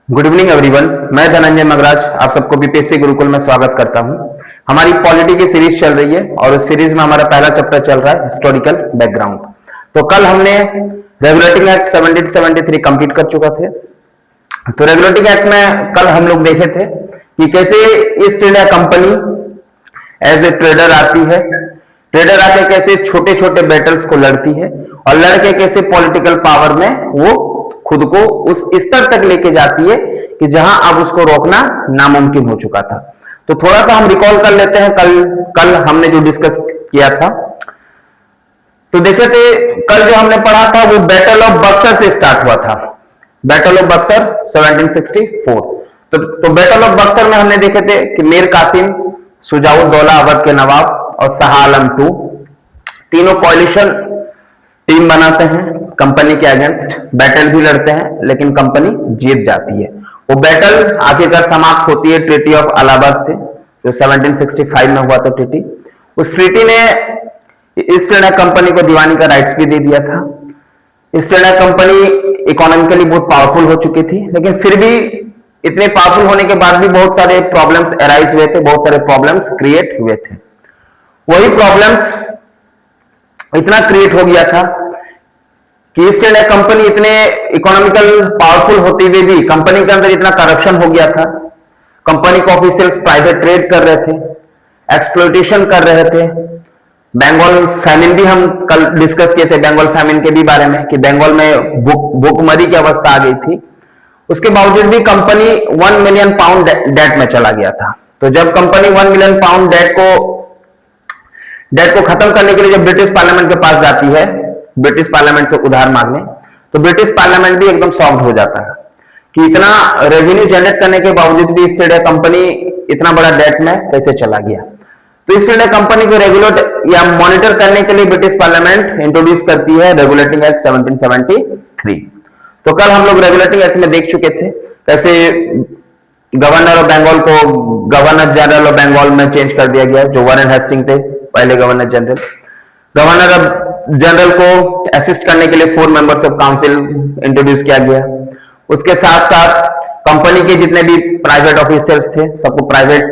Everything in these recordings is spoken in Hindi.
Good evening everyone. मैं धनंजय मगराज आप सबको बीपीएससी गुरुकुल में स्वागत करता हूं। हमारी पॉलिटी की सीरीज चल रही है और उस सीरीज में हमारा पहला चैप्टर चल रहा है हिस्टोरिकल बैकग्राउंड। तो कल हमने रेगुलेटिंग एक्ट 1773 कंप्लीट कर चुका थे। तो रेगुलेटिंग एक्ट में कल हम लोग देखे थे कि कैसे East India Company as a trader आती है, ट्रेडर आके कैसे छोटे छोटे बैटल्स को लड़ती है और लड़के कैसे पॉलिटिकल पावर में वो खुद को उस स्तर तक लेके जाती है कि जहां अब उसको रोकना नामुमकिन हो चुका था। तो थोड़ा सा हम रिकॉल कर लेते हैं कल हमने जो डिस्कस किया था। तो देखे थे कल जो हमने पढ़ा था वो बैटल ऑफ बक्सर से स्टार्ट हुआ था। Battle of Buxar 1764। तो बैटल ऑफ बक्सर में हमने देखे थे कि मीर कासिम, शुजाउद्दौला अवध के नवाब और शाह आलम II तीनों कॉलिशन टीम बनाते हैं कंपनी के अगेंस्ट, बैटल भी लड़ते हैं लेकिन कंपनी जीत जाती है। वो बैटल आखिरकार समाप्त होती है ट्रीटी ऑफ इलाहाबाद से, जो 1765 में हुआ था ट्रीटी। उस ट्रीटी ने ईस्ट इंडिया कंपनी को दीवानी का राइट्स भी दे दिया था। ईस्ट इंडिया कंपनी इकोनॉमिकली बहुत पावरफुल हो चुकी थी, लेकिन फिर भी इतने पावरफुल होने के बाद भी बहुत सारे प्रॉब्लम्स अराइज हुए थे, बहुत सारे प्रॉब्लम्स क्रिएट हुए थे। वही प्रॉब्लम्स इतना क्रिएट हो गया था कि ईस्ट इंडिया कंपनी इतने इकोनॉमिकल पावरफुल होते हुए भी कंपनी के अंदर इतना करप्शन हो गया था। कंपनी के ऑफिशियल्स प्राइवेट ट्रेड कर रहे थे, एक्सप्लॉयटेशन कर रहे थे। बंगाल फैमिन भी हम कल डिस्कस किए थे, बंगाल फैमिन के भी बारे में कि बंगाल में भूखमरी की अवस्था आ गई थी। उसके बावजूद भी कंपनी 1 मिलियन पाउंड डेट में चला गया था। तो जब कंपनी 1 मिलियन पाउंड डेट को खत्म करने के लिए जब ब्रिटिश पार्लियामेंट के पास जाती है, ब्रिटिश पार्लियामेंट से उधार मांगने, तो ब्रिटिश पार्लियामेंट भी एकदम शॉक्ड हो जाता है कि इतना रेवेन्यू जनरेट करने के बावजूद भी ईस्ट इंडिया कंपनी इतना बड़ा डेट में कैसे चला गया। तो ईस्ट इंडिया कंपनी को रेगुलेट या मॉनिटर करने के लिए ब्रिटिश पार्लियामेंट इंट्रोड्यूस करती है रेगुलेटिंग एक्ट 1773। तो कल हम लोग रेगुलेटिंग एक्ट में देख चुके थे कैसे गवर्नर ऑफ बंगाल को गवर्नर जनरल ऑफ बंगाल में चेंज कर दिया गया, जो वारेन हेस्टिंग थे पहले governor general. Governor of general को असिस्ट करने के लिए 4 मेंबर्स ऑफ काउंसिल इंट्रोड्यूस किया गया। उसके साथ साथ कंपनी के जितने भी प्राइवेट ऑफिसर्स थे सबको प्राइवेट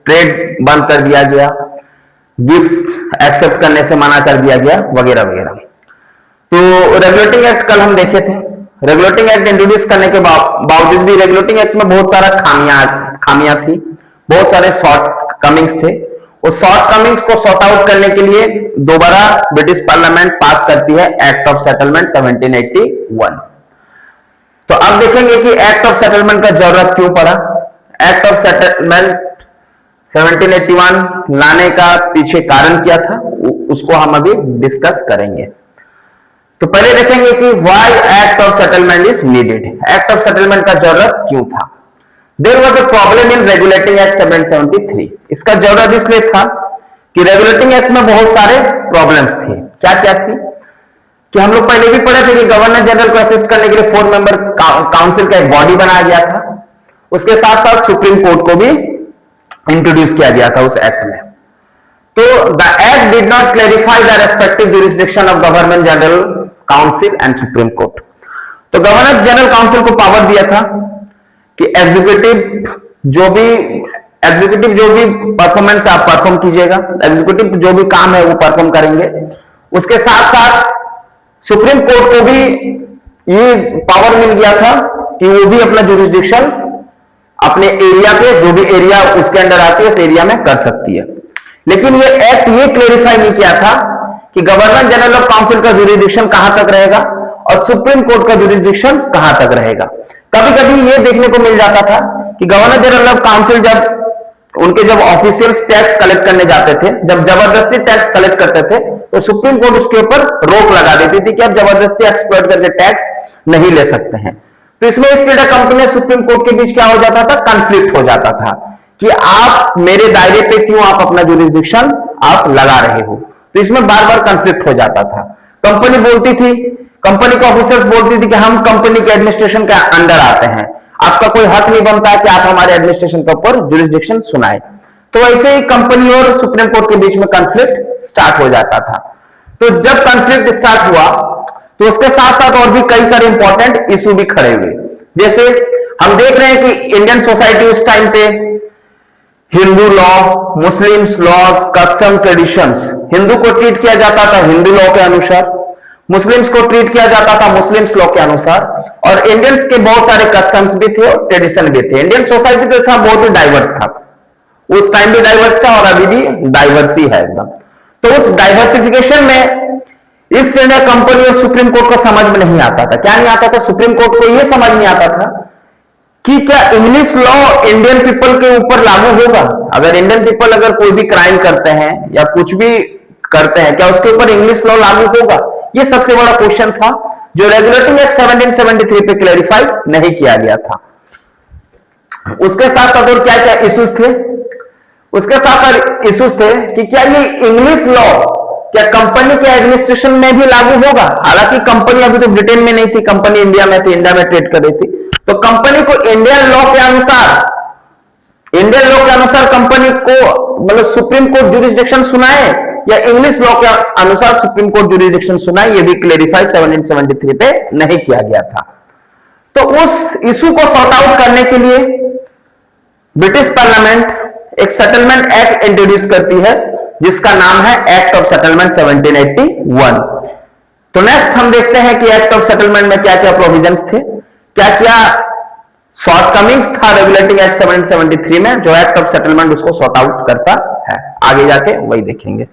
ट्रेड बंद कर दिया गया, गिफ्ट्स एक्सेप्ट करने से मना कर दिया गया, वगैरह वगैरह। तो रेगुलेटिंग एक्ट कल हम देखे थे। रेगुलेटिंग एक्ट इंट्रोड्यूस करने के बावजूद भी रेगुलेटिंग एक्ट में बहुत सारा खामियां थी, बहुत सारे शॉर्ट कमिंग्स थे। उस शॉर्ट कमिंग्स को सॉर्ट आउट करने के लिए दोबारा ब्रिटिश पार्लियामेंट पास करती है एक्ट ऑफ सेटलमेंट 1781। तो अब देखेंगे कि एक्ट ऑफ सेटलमेंट का जरूरत क्यों पड़ा। एक्ट ऑफ सेटलमेंट 1781 लाने का पीछे कारण क्या था, उसको हम अभी डिस्कस करेंगे। तो पहले देखेंगे कि why act of settlement is needed. Act of settlement का जरूरत क्यों था। There was a problem in regulating act 1773। इसका जरूरत इसलिए था कि रेगुलेटिंग एक्ट में बहुत सारे प्रॉब्लम्स थे। क्या क्या थी कि हम लोग पहले भी पढ़े थे कि गवर्नर जनरल को असिस्ट करने के लिए 4 मेंबर काउंसिल का एक बॉडी बनाया गया था। उसके साथ साथ सुप्रीम कोर्ट को भी इंट्रोड्यूस किया गया था उस एक्ट में। तो the act did not clarify the respective jurisdiction of governor general council and supreme court. तो गवर्नर जनरल काउंसिल को पावर दिया था कि एग्जीक्यूटिव जो भी परफॉर्मेंस आप परफॉर्म कीजिएगा, एग्जीक्यूटिव जो भी काम है वो परफॉर्म करेंगे। उसके साथ साथ सुप्रीम कोर्ट को भी ये पावर मिल गया था कि वो भी अपना जुरिस्डिक्शन अपने एरिया पे, जो भी एरिया उसके अंडर आती है उस एरिया में कर सकती है। लेकिन ये एक्ट ये क्लेरिफाई नहीं किया था कि गवर्नर जनरल ऑफ काउंसिल का जुरिस्डिक्शन कहां तक रहेगा और सुप्रीम कोर्ट का जुरिस्डिक्शन कहां तक रहेगा। कभी कभी ये देखने को मिल जाता था कि गवर्नर जनरल ऑफ काउंसिल जब ऑफिशियल्स टैक्स कलेक्ट करने जाते थे, जब जबरदस्ती टैक्स कलेक्ट करते थे, तो सुप्रीम कोर्ट उसके ऊपर रोक लगा देती थी कि आप जबरदस्ती एक्सप्लॉइट करके टैक्स नहीं ले सकते हैं। तो इसमें ईस्ट इंडिया कंपनी और सुप्रीम कोर्ट के बीच क्या हो जाता था, कंफ्लिक्ट हो जाता था कि आप मेरे दायरे पे क्यों आप अपना जुरिस्डिक्शन आप लगा रहे हो। तो इसमें बार बार कंफ्लिक्ट हो जाता था। कंपनी बोलती थी, कंपनी के ऑफिसर्स बोलती थी कि हम कंपनी के एडमिनिस्ट्रेशन के अंडर आते हैं, आपका कोई हक नहीं बनता कि आप हमारे एडमिनिस्ट्रेशन के ऊपर जुरिस्डिक्शन सुनाए। तो वैसे ही कंपनी और सुप्रीम कोर्ट के बीच में कंफ्लिक्ट स्टार्ट हो जाता था। तो जब कंफ्लिक्ट स्टार्ट हुआ तो उसके साथ साथ और भी कई सारे इंपॉर्टेंट इशू भी खड़े हुए। जैसे हम देख रहे हैं कि इंडियन सोसाइटी उस टाइम पे Hindu law, Muslims laws, custom traditions, Hindu को ट्रीट किया जाता था हिंदू लॉ के अनुसार, मुस्लिम्स को ट्रीट किया जाता था मुस्लिम्स लॉ के अनुसार, और इंडियंस के बहुत सारे कस्टम्स भी थे और ट्रेडिशन भी थे। इंडियन सोसाइटी तो था बहुत ही डाइवर्स था, उस टाइम भी डाइवर्स था और अभी भी डाइवर्स ही है एकदम। तो उस डाइवर्सिफिकेशन में इस इंडिया कंपनी और सुप्रीम कोर्ट को समझ में नहीं आता था। क्या नहीं आता था? सुप्रीम कोर्ट को यह समझ नहीं आता था कि क्या इंग्लिश लॉ इंडियन पीपल के ऊपर लागू होगा। अगर इंडियन पीपल अगर कोई भी क्राइम करते हैं या कुछ भी करते हैं, क्या उसके ऊपर इंग्लिश लॉ लागू होगा? यह सबसे बड़ा क्वेश्चन था जो रेगुलेटिंग एक्ट 1773 पे क्लैरिफाई नहीं किया गया था। उसके साथ साथ और क्या क्या इश्यूज थे? उसके साथ साथ इश्यूज थे कि क्या ये इंग्लिश लॉ क्या कंपनी के एडमिनिस्ट्रेशन में भी लागू होगा। हालांकि कंपनी अभी तो ब्रिटेन में नहीं थी, कंपनी इंडिया में थी, इंडिया में ट्रेड कर रही थी, तो कंपनी को इंडियन लॉ के अनुसार कंपनी को मतलब सुप्रीम कोर्ट जुरिस्डिक्शन सुनाए या इंग्लिश लॉ के अनुसार सुप्रीम कोर्ट जुरिस्डिक्शन सुनाए, ये भी क्लेरिफाई 1773 पे नहीं किया गया था। तो उस इशू को सॉर्ट आउट करने के लिए ब्रिटिश पार्लियामेंट एक सेटलमेंट एक्ट इंट्रोड्यूस करती है जिसका नाम है एक्ट ऑफ सेटलमेंट 1781। तो नेक्स्ट हम देखते हैं कि एक्ट ऑफ सेटलमेंट में क्या क्या प्रोविजंस थे, क्या क्या शॉर्टकमिंग्स था रेगुलेटिंग एक्ट 1773 में, जो एक्ट ऑफ सेटलमेंट उसको सॉर्ट आउट करता है। आगे जाके वही देखेंगे।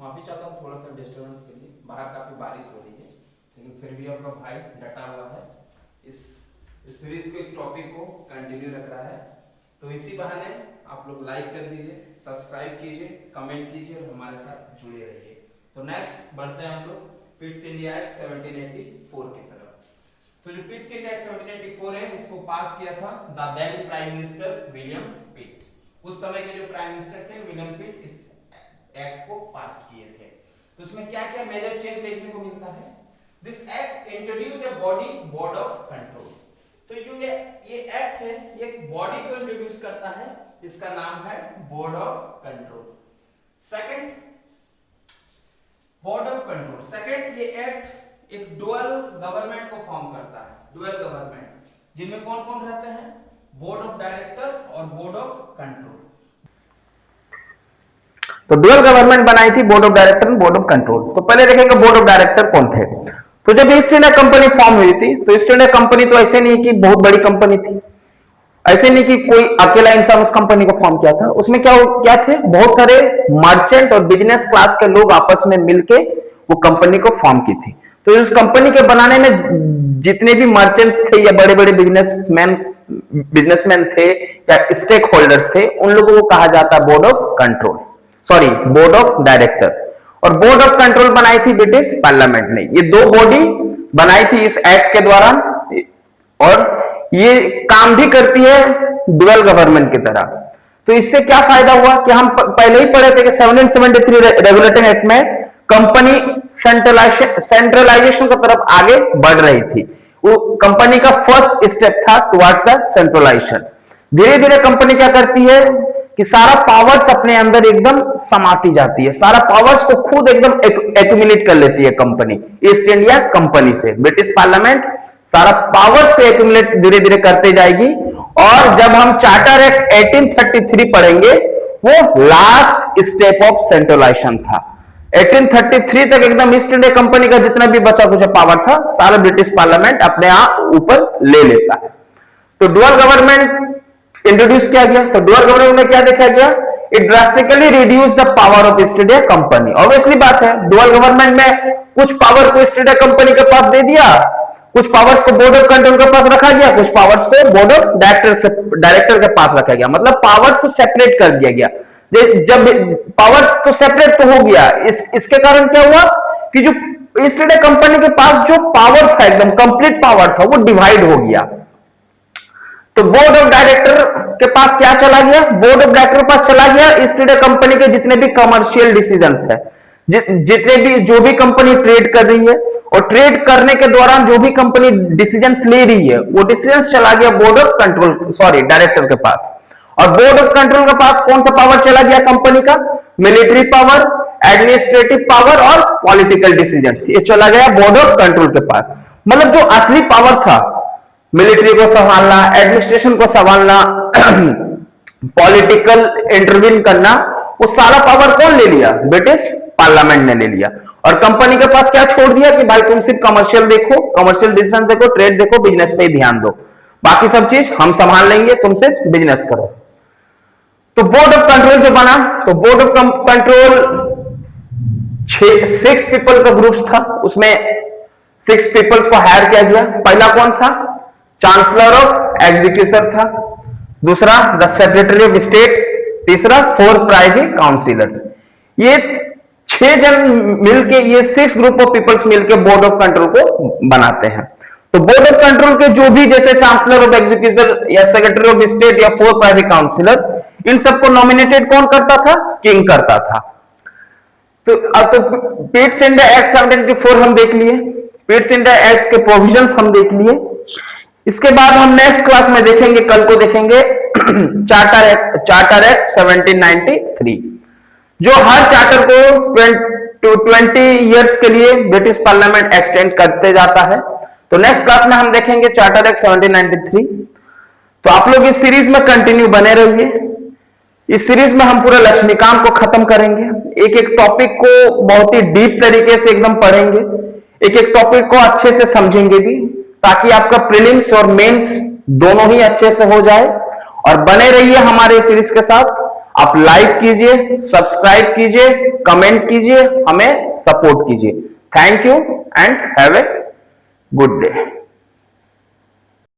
माफी चाहता हूँ थोड़ा सा डिस्टर्बेंस के लिए, बाहर काफी बारिश हो रही है, लेकिन फिर भी आपका भाई डटा हुआ है, इस सीरीज को, इस टॉपिक को कंटिन्यू रख रहा है। तो इसी बहाने आप लोग लाइक कर दीजिए, सब्सक्राइब कीजिए, कमेंट कीजिए और हमारे साथ जुड़े रहिए। तो नेक्स्ट बढ़ते हैं हम लोग पिट्स इंडिया एक्ट 1784 की तरफ। तो जो पिट्स इंडिया एक्ट 1784 है, इसको पास किया था the then prime minister William Pitt. उस समय के जो प्राइम मिनिस्टर थे विलियम पिट इस एक्ट को पास किए थे। तो इसमें क्या क्या मेजर चेंज देखने को मिलता है? This act introduce a body board of control. तो जो ये एक्ट है, ये बॉडी को इंट्रोड्यूस करता है, इसका नाम है board of control. Second, board of control, second ये एक्ट एक डुअल गवर्नमेंट को फॉर्म करता है, डुअल गवर्नमेंट, जिनमें कौन कौन रहते हैं? बोर्ड ऑफ डायरेक्टर और बोर्ड ऑफ कंट्रोल। तो डुअल गवर्नमेंट बनाई थी, board of director and board of control. तो पहले देखेंगे बोर्ड ऑफ डायरेक्टर कौन थे। तो जब ईस्ट इंडिया कंपनी फॉर्म हुई थी, तो ईस्ट इंडिया कंपनी तो ऐसे नहीं कि बहुत बड़ी कंपनी थी, ऐसे नहीं कि कोई अकेला इंसान उस कंपनी को फॉर्म किया था। उसमें क्या थे, बहुत सारे मर्चेंट और बिजनेस क्लास के लोग आपस में मिलके वो कंपनी को फॉर्म की थी। तो उस कंपनी के बनाने में जितने भी मर्चेंट्स थे या बड़े बड़े बिजनेसमैन थे या स्टेक होल्डर्स थे, उन लोगों को कहा जाता है board of control, sorry board of director. और बोर्ड ऑफ कंट्रोल बनाई थी ब्रिटिश पार्लियामेंट ने। ये दो बॉडी बनाई थी इस एक्ट के दौरान, और ये काम भी करती है डुअल गवर्नमेंट की तरह। तो इससे क्या फायदा हुआ कि हम पहले ही पढ़े थे कि 1773 रेगुलेटिंग एक्ट में कंपनी सेंट्रलाइजेशन की तरफ आगे बढ़ रही थी। वो कंपनी का फर्स्ट स्टेप था टुवर्ड्स द सेंट्रलाइजेशन। धीरे धीरे कंपनी क्या करती है कि सारा पावर्स अपने अंदर एकदम समाती जाती है, सारा पावर्स को खुद एकदम एक्यूमुलेट कर लेती है कंपनी, ईस्ट इंडिया कंपनी से। ब्रिटिश पार्लियामेंट सारा पावर्स को एक्यूमुलेट धीरे धीरे करते जाएगी। और जब हम चार्टर एक्ट 1833 पढ़ेंगे, वो लास्ट स्टेप ऑफ सेंट्रलाइजेशन था। 1833 तक एकदम ईस्ट इंडिया कंपनी का जितना भी बचा कुछ पावर था, सारा ब्रिटिश पार्लियामेंट अपने आप ऊपर ले लेता है। तो डुअल गवर्नमेंट इंट्रोड्यूस किया गया। तो डुअल गवर्नमेंट में क्या देखा गया? It drastically reduce the power of east India company. Obviously बात है, डुअल गवर्नमेंट में कुछ पावर को ईस्ट इंडिया कंपनी के पास दे दिया, कुछ पावर्स को बोर्ड ऑफ कंट्रोल के पास रखा गया, कुछ पावर्स को बोर्ड ऑफ डायरेक्टर के पास रखा गया। मतलब पावर्स को सेपरेट कर दिया गया। जब पावर्स तो सेपरेट तो हो गया, इसके कारण क्या हुआ कि जो ईस्ट इंडिया कंपनी के पास जो पावर था, एकदम कंप्लीट पावर था, वो डिवाइड हो गया। तो बोर्ड ऑफ डायरेक्टर के पास क्या चला गया? बोर्ड ऑफ डायरेक्टर के पास चला गया ईस्ट इंडिया कंपनी के जितने भी कमर्शियल डिसीजंस है, जितने भी जो भी कंपनी ट्रेड कर रही है, और ट्रेड करने के दौरान जो भी कंपनी डिसीजंस ले रही है, वो डिसीजंस चला गया board of control, sorry director के पास। और बोर्ड ऑफ कंट्रोल के पास कौन सा पावर चला गया कंपनी का? मिलिट्री पावर, एडमिनिस्ट्रेटिव पावर और पॉलिटिकल डिसीजंस, ये चला गया बोर्ड ऑफ कंट्रोल के पास। मतलब जो असली पावर था, मिलिट्री को संभालना, एडमिनिस्ट्रेशन को संभालना, पॉलिटिकल इंटरवीन करना, वो सारा पावर कौन ले लिया? ब्रिटिश पार्लियामेंट ने ले लिया। और कंपनी के पास क्या छोड़ दिया कि भाई तुम सिर्फ कमर्शियल देखो, कमर्शियल डिसीजन देखो, ट्रेड देखो, बिजनेस पे ही ध्यान दो, बाकी सब चीज हम संभाल लेंगे, तुम सिर्फ बिजनेस करो। तो बोर्ड ऑफ कंट्रोल जो बना, तो बोर्ड ऑफ कंट्रोल 6 पीपल का ग्रुप था, उसमें 6 पीपल्स को हायर किया गया। पहला कौन था? चांसलर ऑफ एग्जीक्यूशन था, दूसरा द सेक्रेटरी ऑफ स्टेट, तीसरा 4 प्राइवेट काउंसिलर्स। ये 6 जन मिलके, ये 6 ग्रुप ऑफ पीपल्स मिलके बोर्ड ऑफ कंट्रोल को बनाते हैं। तो बोर्ड ऑफ कंट्रोल के जो भी, जैसे चांसलर ऑफ एग्जीक्यूशन या सेक्रेटरी ऑफ स्टेट या 4 प्राइवेट काउंसिलर्स, इन सबको नॉमिनेटेड कौन करता था? किंग करता था। तो अब तो पिट्स इंडिया एक्ट 1784 हम देख लिए, पिट्स इंडिया एक्ट के प्रोविजंस हम देख लिए। इसके बाद हम नेक्स्ट क्लास में देखेंगे, कल को देखेंगे चार्टर एक्ट 1793, जो हर चार्टर को 20 इयर्स के लिए ब्रिटिश पार्लियामेंट एक्सटेंड करते जाता है। तो नेक्स्ट क्लास में हम देखेंगे चार्टर एक्ट 1793। तो आप लोग इस सीरीज में कंटिन्यू बने रहिए। इस सीरीज में हम पूरा लक्ष्मीकांत को खत्म करेंगे, एक एक टॉपिक को बहुत ही डीप तरीके से एकदम पढ़ेंगे, एक एक टॉपिक को अच्छे से समझेंगे भी, ताकि आपका प्रीलिम्स और मेंस दोनों ही अच्छे से हो जाए। और बने रहिए हमारे सीरीज के साथ। आप लाइक कीजिए, सब्सक्राइब कीजिए, कमेंट कीजिए, हमें सपोर्ट कीजिए। Thank you and have a good day.